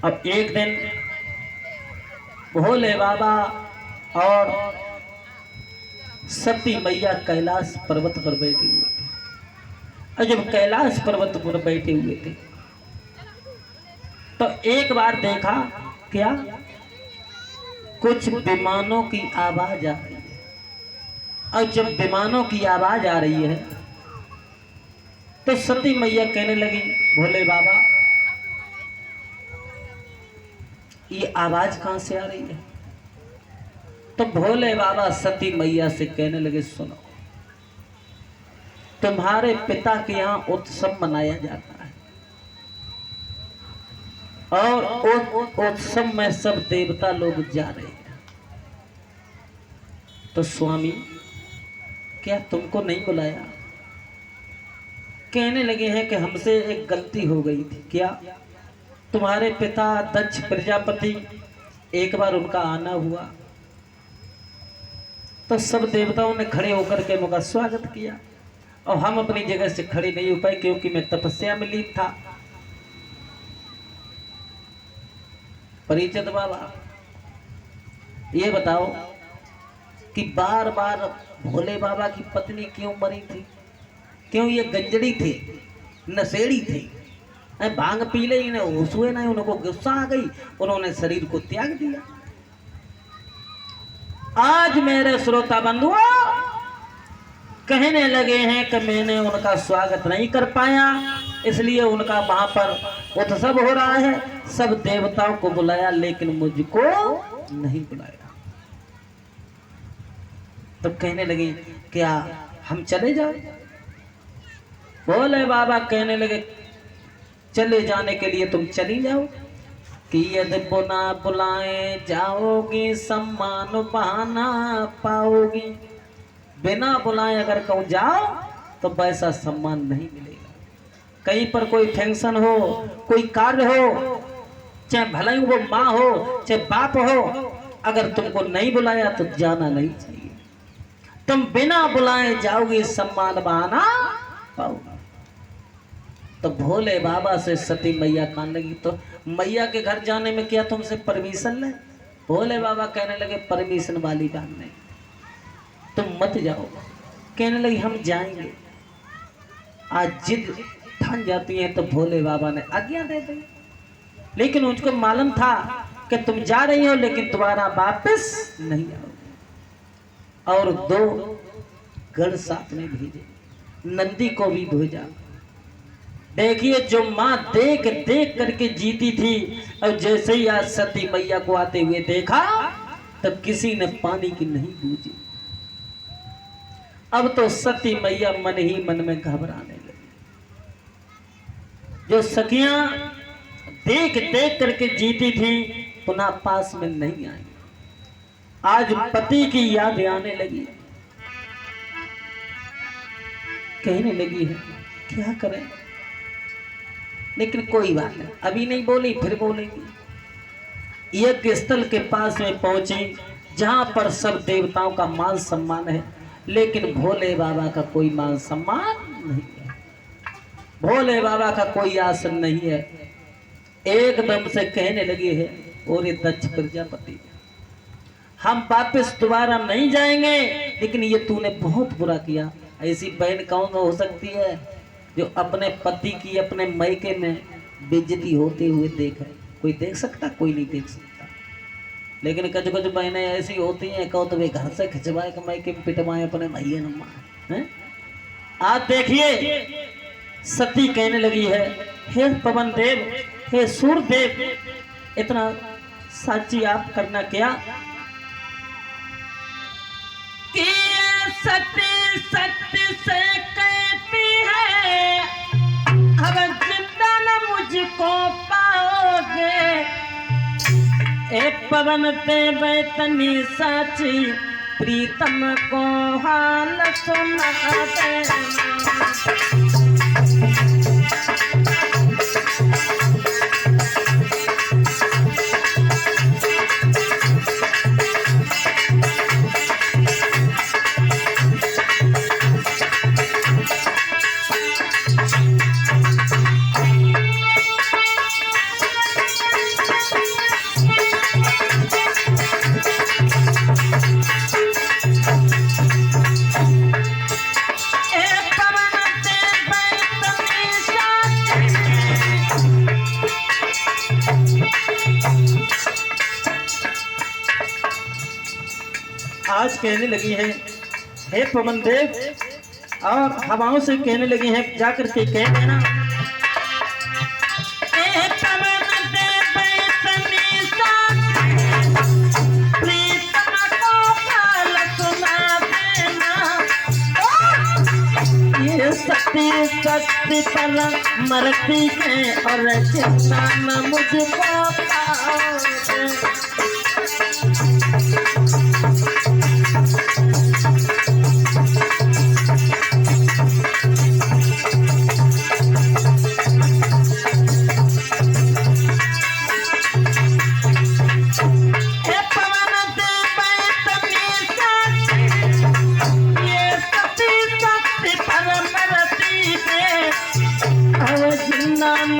अब एक दिन भोले बाबा और सती मैया कैलाश पर्वत पर बैठे हुए थे। और जब कैलाश पर्वत पर बैठे हुए थे तो एक बार देखा क्या कुछ विमानों की आवाज आ रही है। और जब विमानों की आवाज आ रही है तो सती मैया कहने लगी भोले बाबा ये आवाज कहां से आ रही है। तो भोले बाबा सती मैया से कहने लगे सुनो, तुम्हारे पिता के यहाँ उत्सव मनाया जाता है और उस उत्सव में सब देवता लोग जा रहे हैं। तो स्वामी क्या तुमको नहीं बुलाया। कहने लगे हैं कि हमसे एक गलती हो गई थी। क्या? तुम्हारे पिता दक्ष प्रजापति एक बार उनका आना हुआ तो सब देवताओं ने खड़े होकर के उनका स्वागत किया और हम अपनी जगह से खड़े नहीं हो पाए क्योंकि मैं तपस्या में लीन था। परिचित बाबा ये बताओ कि बार बार भोले बाबा की पत्नी क्यों मरी थी? क्यों? ये गंजड़ी थे, नशेड़ी थे, भांग पी ले, इन्हें होश हुए नहीं, उनको गुस्सा आ गई, उन्होंने शरीर को त्याग दिया। आज मेरे श्रोता बंधुओं कहने लगे हैं कि मैंने उनका स्वागत नहीं कर पाया, इसलिए उनका वहां पर उत्सव हो रहा है, सब देवताओं को बुलाया लेकिन मुझको नहीं बुलाया। तो कहने लगे क्या हम चले जाए? भोले बाबा कहने लगे चले जाने के लिए तुम चली जाओ कि यदि बुना बुलाए जाओगी सम्मान बहाना पाओगी। बिना बुलाए अगर कहूं जाओ तो वैसा सम्मान नहीं मिलेगा। कहीं पर कोई फंक्शन हो, कोई कार्य हो, चाहे भले ही वो माँ हो चाहे बाप हो, अगर तुमको नहीं बुलाया तो जाना नहीं चाहिए। तुम बिना बुलाए जाओगी सम्मान बहाना पाओगी। तो भोले बाबा से सती मैया कहने लगी तो मैया के घर जाने में क्या तुमसे परमिशन ले? भोले बाबा कहने लगे परमिशन वाली बात नहीं, तुम मत जाओ। कहने लगी हम जाएंगे। आज जिद ठान जाती है तो भोले बाबा ने आज्ञा दे दी, लेकिन उनको मालूम था कि तुम जा रही हो लेकिन तुम्हारा वापस नहीं आओगे। और 2 गढ़ साथ में भेजे, नंदी को भी भेजा। देखिए जो माँ देख देख करके जीती थी और जैसे ही आज सती मैया को आते हुए देखा तब किसी ने पानी की नहीं बूझी। अब तो सती मैया मन ही मन में घबराने लगी। जो सखियां देख देख करके जीती थी पुनः पास में नहीं आई, आज पति की याद आने लगी। कहने लगी है क्या करें, लेकिन कोई बात नहीं, अभी नहीं बोली फिर बोलेंगी। यज्ञ स्थल के पास में पहुंची जहां पर सब देवताओं का मान सम्मान है, लेकिन भोले बाबा का कोई मान सम्मान नहीं है, भोले बाबा का कोई आसन नहीं है। एकदम से कहने लगी है और ये दक्ष प्रजापति हम वापस दोबारा नहीं जाएंगे, लेकिन ये तूने बहुत बुरा किया। ऐसी बहन कौन हो सकती है जो अपने पति की अपने मायके में बेइज्जती होते हुए देखे? कोई देख सकता? कोई नहीं देख सकता। लेकिन कुछ कुछ बहनें ऐसी होती हैं, कहो तो वे घर से खिंचवाए के मायके में पिटवाए अपने भैया नम्मा हैं। आज देखिए सती कहने लगी है हे पवन देव, हे सूर्य देव, इतना साची आप करना क्या? कि सती सत्य से कहती है अब जिंदा न मुझको पाओगे। एक पवन देव इतनी साची प्रीतम को हाल सुनाते। आवाज कहने लगी है, हे पवन देव, और हवाओं से कहने लगी हैं, जाकर के कह देना, शक्ति शक्ति पर मरती है और जितना न मुझको पाओगे।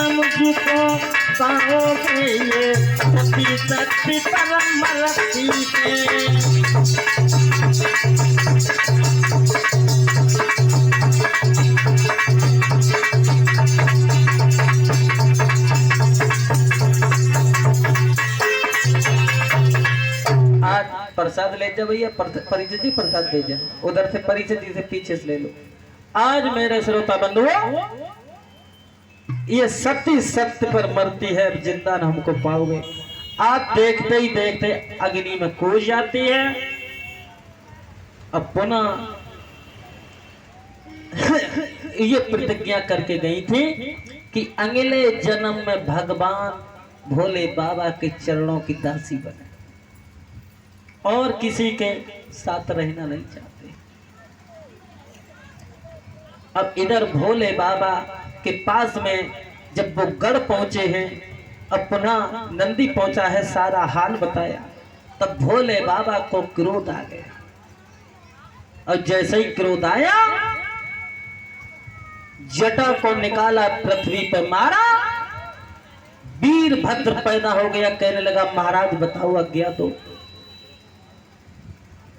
मुझको पाओगे ये सती सती परम रखती है। आज प्रसाद ले जा भैया, परिचित जी प्रसाद दे जा, उधर से परिचित जी से पीछे से ले लो। आज मेरे श्रोता बंधुओं, ये सत्य सत्य पर मरती है, जिंदा न हमको पाओगे। आप देखते ही देखते अग्नि में कूद जाती है। अब पुनः ये प्रतिज्ञा करके गई थी कि अगले जन्म में भगवान भोले बाबा के चरणों की दासी बने और किसी के साथ रहना नहीं चाहते। अब इधर भोले बाबा के पास में जब वो गढ़ पहुंचे हैं, अब पुनः नंदी पहुंचा है, सारा हाल बताया, तब भोले बाबा को क्रोध आ गया। और जैसे ही क्रोध आया, जटा को निकाला, पृथ्वी पर मारा, वीरभद्र पैदा हो गया। कहने लगा, महाराज बताओ आज्ञा दो।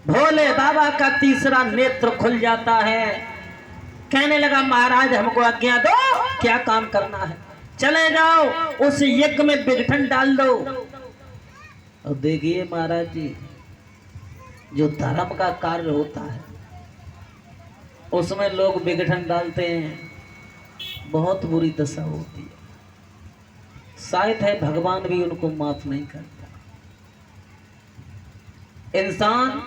भोले बाबा का तीसरा नेत्र खुल जाता है। कहने लगा, महाराज हमको आज्ञा दो, क्या काम करना है? चले जाओ उस यज्ञ में विघटन डाल दो। और देखिए महाराज जी, जो धर्म का कार्य होता है उसमें लोग विघटन डालते हैं, बहुत बुरी दशा होती है। शायद है भगवान भी उनको माफ नहीं करता। इंसान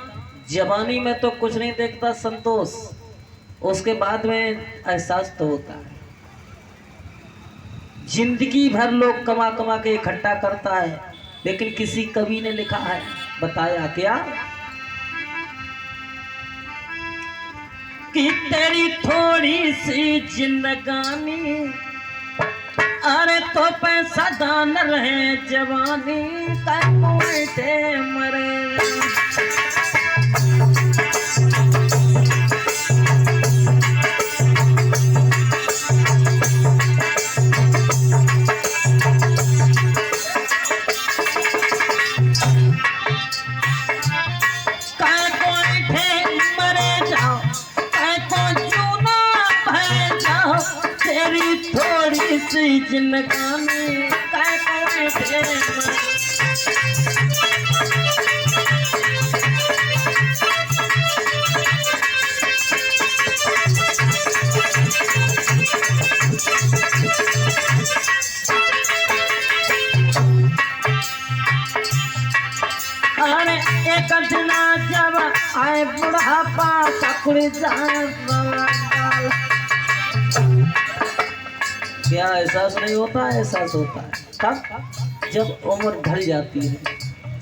जवानी में तो कुछ नहीं देखता संतोष, उसके बाद में एहसास तो होता है। जिंदगी भर लोग कमा कमा के इकट्ठा करता है, लेकिन किसी कवि ने लिखा है, बताया क्या कि तेरी थोड़ी सी जिंदगानी, अरे तो पैसा दान रहे जवानी, कैसे मरे। थोड़ी सी जिंदगानी अरे एक दिन जब आए बुढ़ापा सकुड़ जाए, क्या एहसास नहीं होता? एहसास होता है तब जब उम्र ढल जाती है,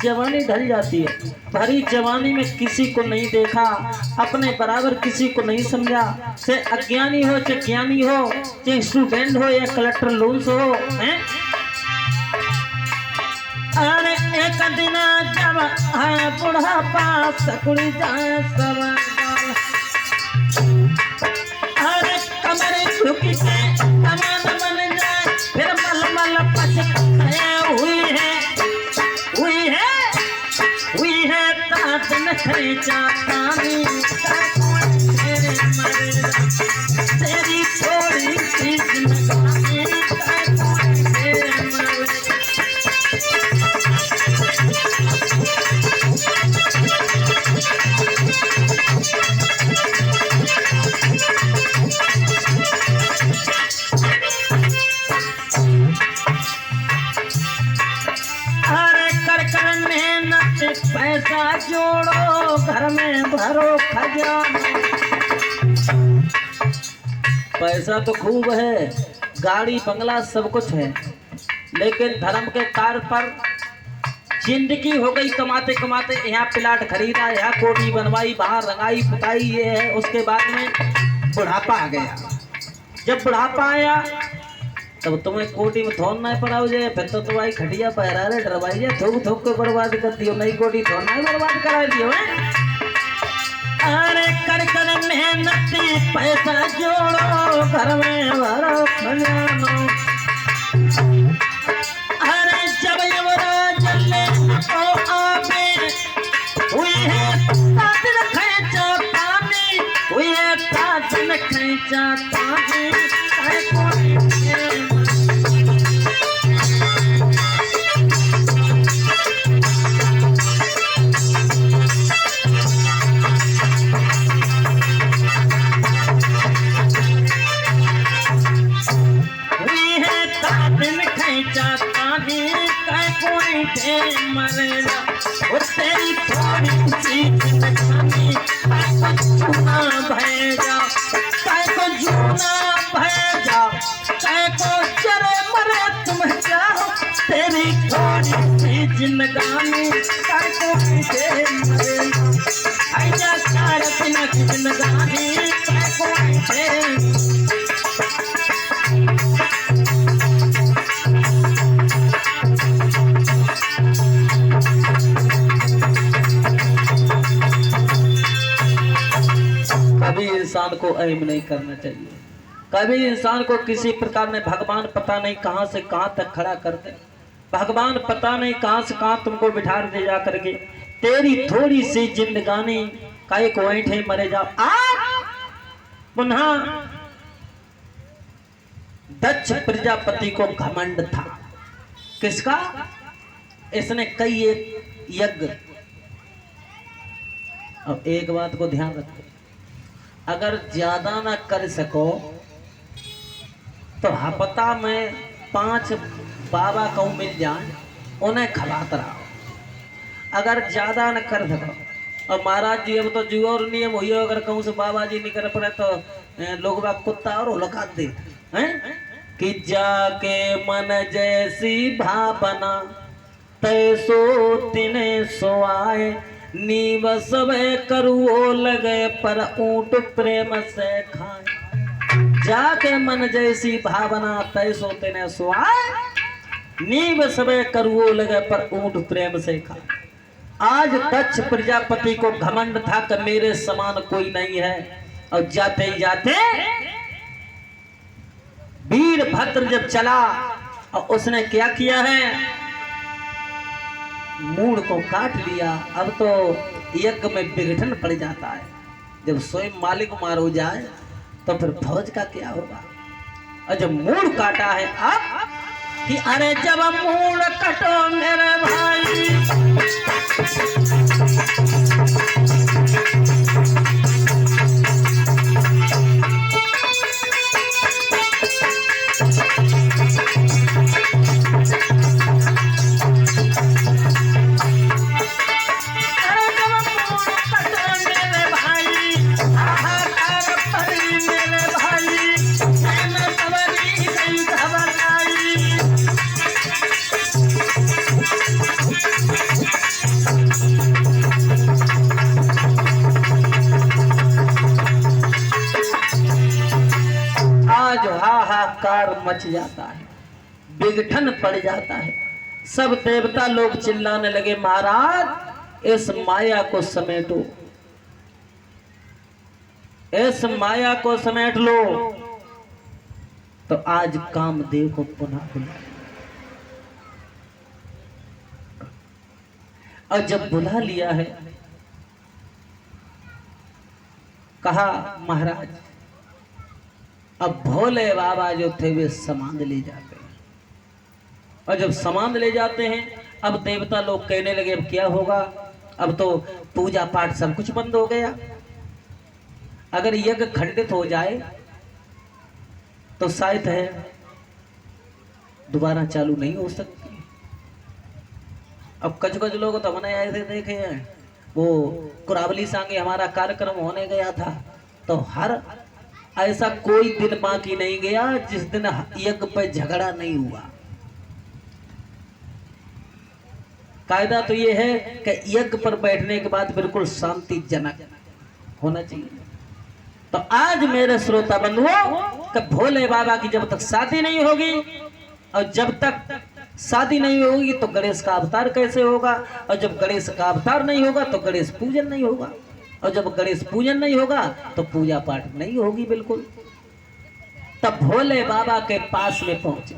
जवानी ढल जाती है। भरी जवानी में किसी को नहीं देखा, अपने बराबर किसी को नहीं समझा, चाहे अज्ञानी हो चाहे ज्ञानी हो, चाहे स्टूडेंट हो या कलेक्टर लूल्स हो, हैं? अरे एक दिन जब आए बुढ़ापा सकुड़ जाए सवाल, अरे कमरे झुकी से कमान बन जाए, फिर मलमल पछताए हुई है तात न खरीचा पानी, तेरी थोड़ी सी जिंदगानी मरे। पैसा जोड़ो घर में भरो खजाना। पैसा तो खूब है, गाड़ी बंगला सब कुछ है, लेकिन धर्म के कार्य पर जिंदगी हो गई कमाते कमाते। यहाँ प्लाट खरीदा, यहाँ कोठी बनवाई, बाहर रंगाई पुताई, ये है। उसके बाद में बुढ़ापा आ गया। जब बुढ़ापा आया तब तुम्हें कोठी में थोड़ना ही पड़ा जाए, फिर तो तुम्हारी खटिया पहरा डरवाई जाए, थोक थोक के बर्बाद कर दियो, नई कोठी थोड़ना ही बर्बाद करा दियो है। अरे कर कर मेहनती पैसा जोड़ो घर में भरो खजाना। अरे जब युवराज ले तो आवे हुई है ताजन खैचा पानी, हुई है ताजन खैचा पानी। मरेगा वो तेरी थोड़ी सी जिंदगानी जूना भेजा, को जूना भेजा, को चरे मरे तुम जाओ, तेरी थोड़ी सी जिंदगानी को मरेगा। ऐसा सारा दिन की जिंदगानी को कभी इंसान को ऐम नहीं करना चाहिए। कभी इंसान को किसी प्रकार ने भगवान पता नहीं कहां से कहां तक खड़ा कर दे, भगवान पता नहीं कहां से कहां तुमको बिठा दे जा करके। तेरी थोड़ी सी जिंदगानी का एक वैंठ है मरे जाओ। पुनः दक्ष प्रजापति को घमंड था। किसका? इसने कई एक यज्ञ। अब एक बात को ध्यान रखो, अगर ज्यादा ना कर सको तो हफ्ता में 5 बाबा कहूँ मिल जाए, उन्हें खवात रहो। अगर ज्यादा न कर सको, और महाराज जी अब तो जो और नियम हुई, अगर कहूँ से बाबा जी नहीं कर पड़े तो लोग बाग कुत्ता और लगा दे हैं कि जाके मन जैसी भावना तैसो तिने सोआए, नीव सबे करुओ लगे पर ऊंट प्रेम से खाए। जाके मन जैसी भावना तैसो तिने सोआए, नीव सबे करुओ लगे पर ऊंट प्रेम से खाए। आज दक्ष प्रजापति को घमंड था कि मेरे समान कोई नहीं है, और जाते ही जाते वीरभद्र जब चला और उसने क्या किया है, मूड़ को काट लिया। अब तो यज्ञ में विघटन पड़ जाता है। जब स्वयं मालिक मार हो जाए तो फिर फौज का क्या होगा। और जब मूड़ काटा है अब कि अरे जब मूड़ कटो मेरे भाई, हाहाकार मच जाता है, विघटन पड़ जाता है। सब देवता लोग चिल्लाने लगे, महाराज इस माया को समेटो, इस माया को समेट लो। तो आज कामदेव को पुनः बुला, और जब बुला लिया है कहा महाराज अब भोले बाबा जो थे वे समाध ले जाते हैं। और जब समाध ले जाते हैं, अब देवता लोग कहने लगे अब क्या होगा, अब तो पूजा पाठ सब कुछ बंद हो गया। अगर यज्ञ खंडित हो जाए तो शायद है दोबारा चालू नहीं हो सकती। अब कच कच लोग तो हमने ऐसे देखे हैं वो कुरावली सांगे हमारा कार्यक्रम होने गया था, तो हर ऐसा कोई दिन बाकी नहीं गया जिस दिन यज्ञ पे झगड़ा नहीं हुआ। कायदा तो ये है कि यज्ञ पर बैठने के बाद बिल्कुल शांतिजनक होना चाहिए। तो आज मेरे श्रोता बंधुओं कि भोले बाबा की जब तक शादी नहीं होगी, और जब तक शादी नहीं होगी तो गणेश का अवतार कैसे होगा, और जब गणेश का अवतार नहीं होगा तो गणेश पूजन नहीं होगा, और जब गणेश पूजन नहीं होगा तो पूजा पाठ नहीं होगी बिल्कुल। तब भोले बाबा के पास में पहुंचे।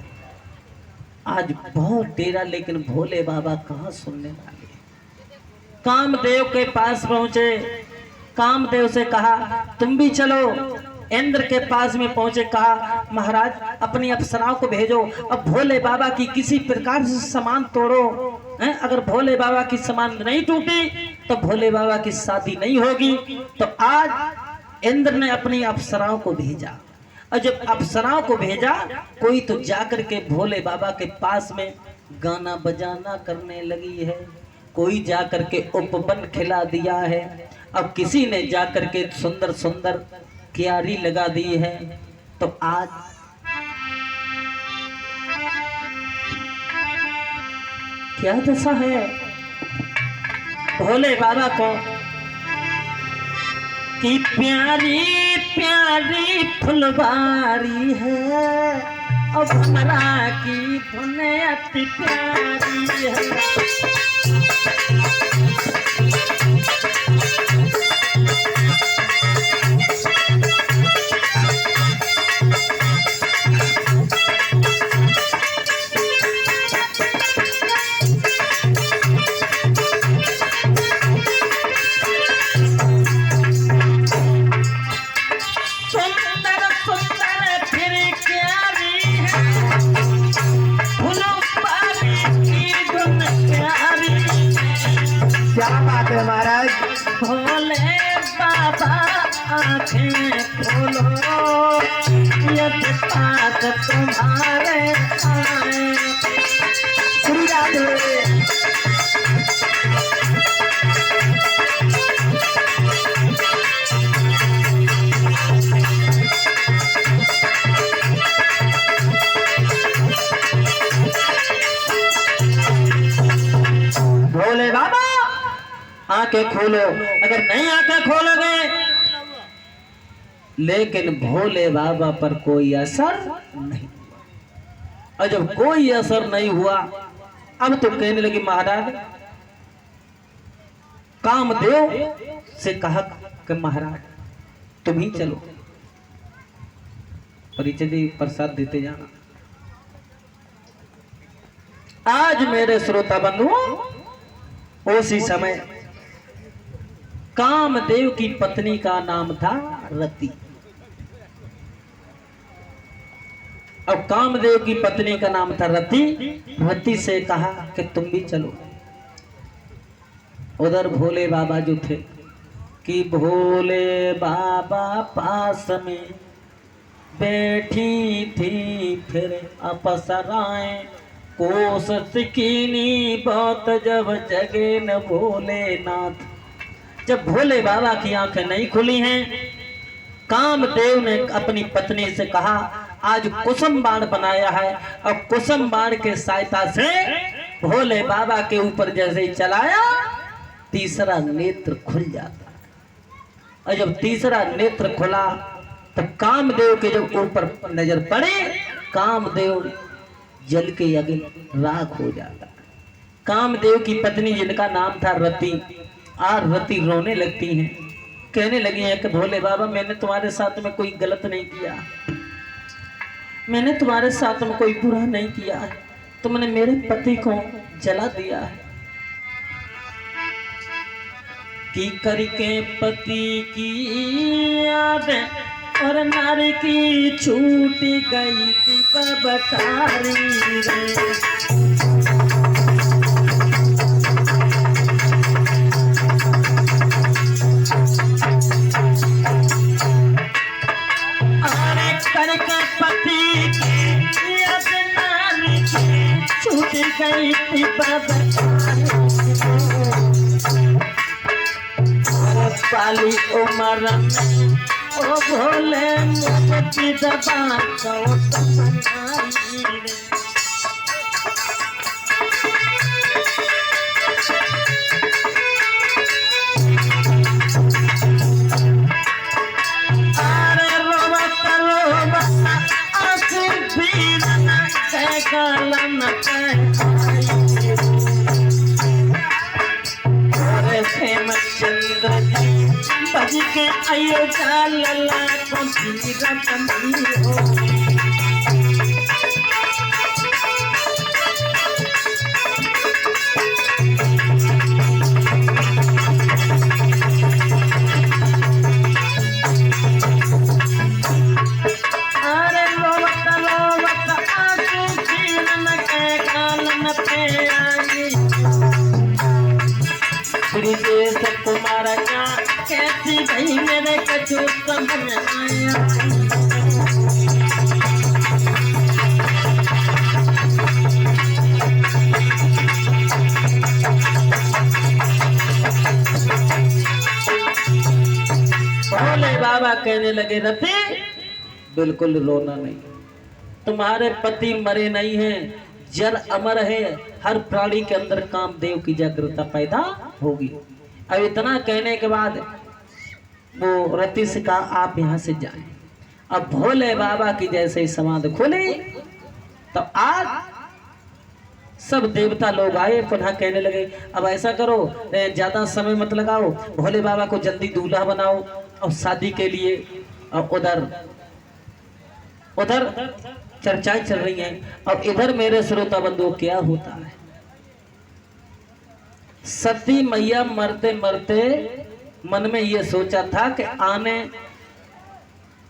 आज बहुत डेरा, लेकिन भोले बाबा कहाँ सुनने वाले। कामदेव के पास पहुंचे, कामदेव से कहा तुम भी चलो। इंद्र के पास में पहुंचे, कहा महाराज अपनी अप्सराओं को भेजो, अब भोले बाबा की किसी प्रकार से सामान तोड़ो, अगर भोले बाबा की सामान नहीं टूटी तो भोले बाबा की शादी नहीं होगी। तो आज इंद्र ने अपनी अप्सराओं को भेजा, और जब अप्सराओं को भेजा, कोई तो जाकर के भोले बाबा के पास में गाना बजाना करने लगी है, कोई जाकर के उपवन खिला दिया है, अब किसी ने जाकर के सुंदर सुंदर क्यारी लगा दी है। तो आज क्या दशा है भोले बाबा को कि प्यारी प्यारी फुलवारी है, अब हमरा की धुन अति प्यारी है। महाराज भोले बाबा आँखें खोलो, यदि पास तुम्हारे आए। श्री राधे भोले बाबा आंखें खोलो। अगर नहीं आंखें खोलोगे, लेकिन भोले बाबा पर कोई असर नहीं, और जब कोई असर नहीं हुआ, अब तो कहने लगी महाराज, कामदेव से कहा कि महाराज तुम ही चलो, परिचय दे, प्रसाद देते जाना। आज मेरे श्रोता बंधुओं, उसी समय कामदेव की पत्नी का नाम था रति। अब कामदेव की पत्नी का नाम था रति। रति से कहा कि तुम भी चलो। उधर भोले बाबा जो थे कि भोले बाबा पास में बैठी थी, फिर अप्सराएं कोशिश कीनी बहुत, जब जगे न भोलेनाथ। जब भोले बाबा की आंखें नहीं खुली हैं, कामदेव ने अपनी पत्नी से कहा आज कुसुम बाण बनाया है, और कुसुम बाण के सहायता से भोले बाबा के ऊपर जैसे ही चलाया, तीसरा नेत्र खुल जाता। और जब तीसरा नेत्र खुला तो कामदेव के जब ऊपर नजर पड़े, कामदेव जल के अग्नि राख हो जाता। कामदेव की पत्नी जिनका नाम था रति, और रति रोने लगती हैं, कहने लगी हैं कि भोले बाबा मैंने तुम्हारे साथ में कोई गलत नहीं किया, मैंने तुम्हारे साथ में कोई बुरा नहीं किया है, तुमने मेरे पति को जला दिया है। कि करके पति की याद और नारी की छूट गई थी बबतारी रे। करके पति की याद नारी की छूट गई थी बबतारी। वाली उम्र में ओ भोले मुझे दबा दो तमन्नाई रे। अरे रोवत रोवत आंसू भीरना के गालन पे अरे हेमचंद्र जी बज के आयो लला को धीरत नहीं हो। अरे रोवत रोवत आंसू भीरना के गालन पे आई ब्रिजेश कुमार का कैसी भाई मेरे कछु समझ आया। भोले बाबा कहने लगे रति बिल्कुल रोना नहीं, तुम्हारे पति मरे नहीं हैं, जल अमर है, हर प्राणी के अंदर कामदेव की जागृता पैदा होगी। अब इतना कहने के बाद वो रति से कहा आप यहाँ से जाएं। अब भोले बाबा की जैसे ही समाधि खोली तो आज सब देवता लोग आए, पुनः कहने लगे अब ऐसा करो ज्यादा समय मत लगाओ, भोले बाबा को जल्दी दूल्हा बनाओ और शादी के लिए। और उधर चर्चाएं चल रही हैं और इधर मेरे श्रोता बंधु क्या होता है। सती मैया मरते मरते मन में ये सोचा था कि आने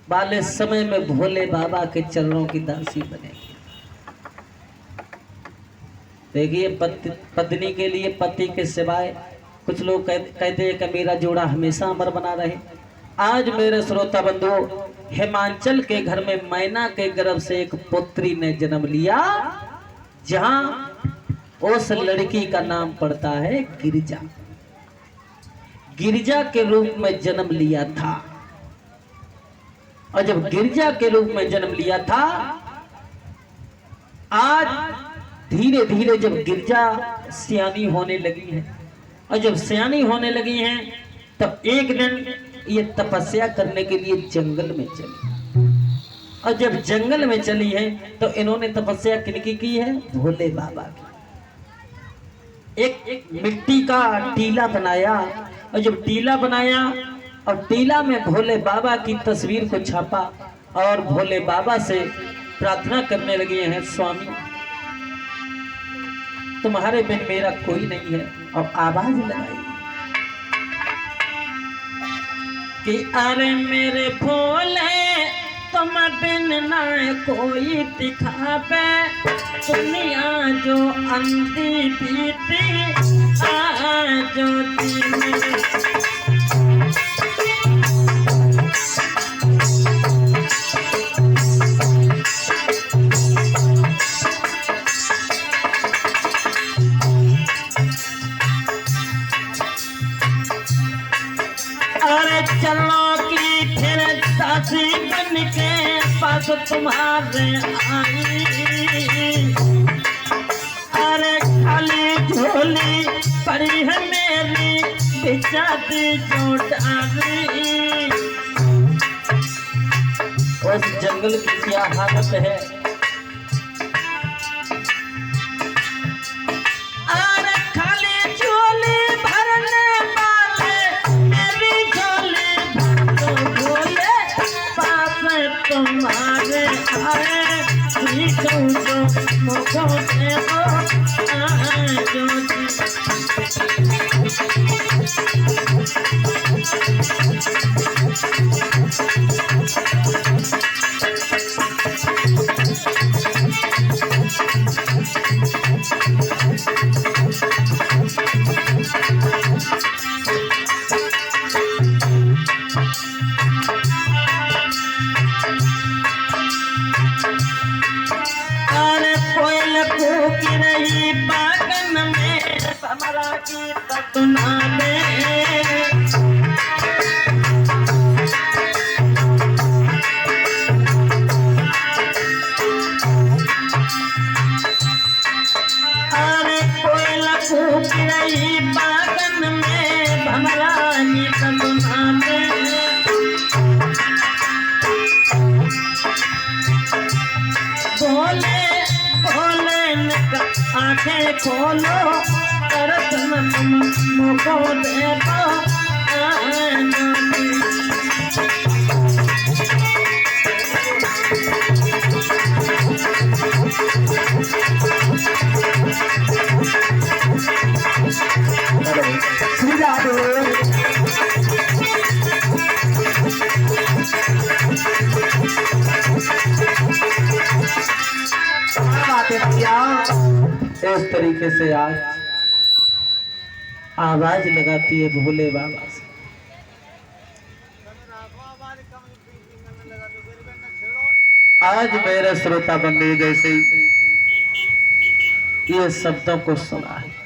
वाले समय में भोले बाबा के चरणों की दासी बनेगी। देखिए पत्नी के लिए पति के सिवाय कुछ लोग कहते हैं कि मेरा जोड़ा हमेशा अमर बना रहे। आज मेरे श्रोता बंधु हिमाचल के घर में मैना के गर्भ से एक पुत्री ने जन्म लिया, जहां उस लड़की का नाम पड़ता है गिरिजा। गिरिजा के रूप में जन्म लिया था और जब गिरिजा के रूप में जन्म लिया था, आज धीरे धीरे जब गिरिजा सियानी होने लगी है और जब सियानी होने लगी हैं तब एक दिन ये तपस्या करने के लिए जंगल में चली। और जब जंगल में चली है तो इन्होंने तपस्या किनकी की है? भोले बाबा की। एक मिट्टी का टीला बनाया और जब टीला बनाया और टीला में भोले बाबा की तस्वीर को छापा और भोले बाबा से प्रार्थना करने लगे हैं, स्वामी तुम्हारे बिन मेरा कोई नहीं है। और आवाज लगाई कि अरे मेरे भोले तुम बिन ना कोई दिखावे, दुनिया जो अंधी बीती जो अरे चलो की फिर दासी बन के पास तुम्हारे आई। अरे खाली झोली पड़ी है मेरी बिचारी जो डाली। उस जंगल की क्या हालत है। अरे खाली झोली भरने तुम्हारे आए जो मुझो से की फूक रही बागन में भमरा गीत सुनाते बोले बोले आंखें खोलो दर्शन मुझको दे दो इस तरीके से आज आवाज लगाती है भोले बाबा से। आज मेरे श्रोता बंदे जैसे ये शब्दों को सुना है।